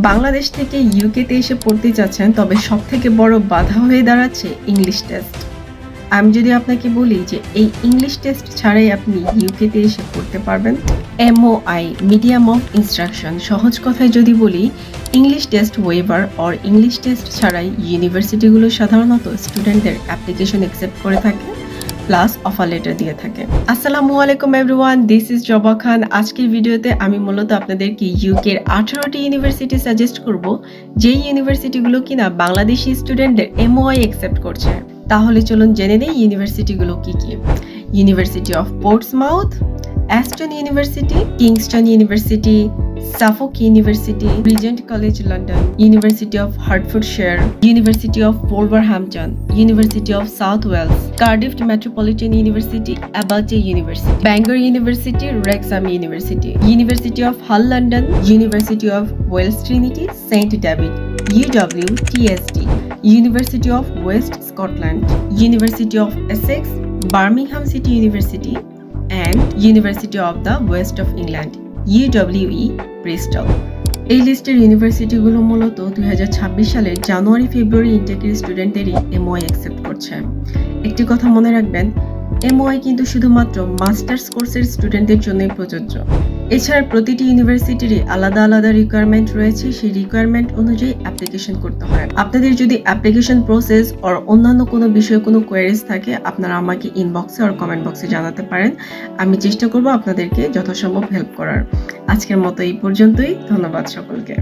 বাংলাদেশ থেকে ইউকেতে এসে পড়তে যাচ্ছেন, তবে সবথেকে বড় বাধা হয়ে দাঁড়াচ্ছে ইংলিশ টেস্ট। আমি যদি আপনাকে বলি যে এই ইংলিশ টেস্ট ছাড়াই আপনি ইউকেতে এসে পড়তে পারবেন, MOI মিডিয়াম অফ ইনস্ট্রাকশন, সহজ কথায় যদি বলি English test waiver or English test ছাড়াই ইউনিভার্সিটিগুলো সাধারণত স্টুডেন্টদের অ্যাপ্লিকেশন অ্যাকসেপ্ট করে থাকে প্লাস অফার লেটার দিয়ে থাকে। আসসালামু আলাইকুম এভরিওয়ান, দিস ইজ জবা খান। আজকের ভিডিওতে আমি মূলত আপনাদেরকে ইউকের 18টি ইউনিভার্সিটি সাজেস্ট করব, যেই ইউনিভার্সিটিগুলো কিনা বাংলাদেশি স্টুডেন্টদের MOI অ্যাকসেপ্ট করছে। তাহলে চলুন জেনে নেই ইউনিভার্সিটিগুলো কি কি। University of Portsmouth, Aston University, Kingston University, Suffolk University, Regent College London, University of Hertfordshire, University of Wolverhampton, University of South Wales, Cardiff Metropolitan University, Abertay University, Bangor University, Wrexham University, University of Hull London, University of Wales Trinity, Saint David, UWTSD, University of West Scotland, University of Essex, Birmingham City University, and University of the West of England, UWE, Bristol. এই লিস্টের ইউনিভার্সিটিগুলো মূলত 2026 সালের January-February ইনটেকের স্টুডেন্টদেরই MOI accept করছে। একটি কথা মনে রাখবেন, MOI কিন্তু শুধুমাত্র মাস্টার্স কোর্সের স্টুডেন্টদের জন্যই প্রযোজ্য। এছাড়া প্রতিটি ইউনিভার্সিটিরই আলাদা আলাদা রিকোয়ারমেন্ট রয়েছে, সেই রিকোয়ারমেন্ট অনুযায়ী অ্যাপ্লিকেশন করতে হয়। আপনাদের যদি অ্যাপ্লিকেশন প্রসেস আর অন্যান্য কোনো বিষয়ে কোনো কোয়ারিজ থাকে, আপনারা আমাকে ইনবক্সে আর কমেন্ট বক্সে জানাতে পারেন। আমি চেষ্টা করব আপনাদেরকে যথাসম্ভব হেল্প করার। আজকের মতো এই পর্যন্তই, ধন্যবাদ সকলকে।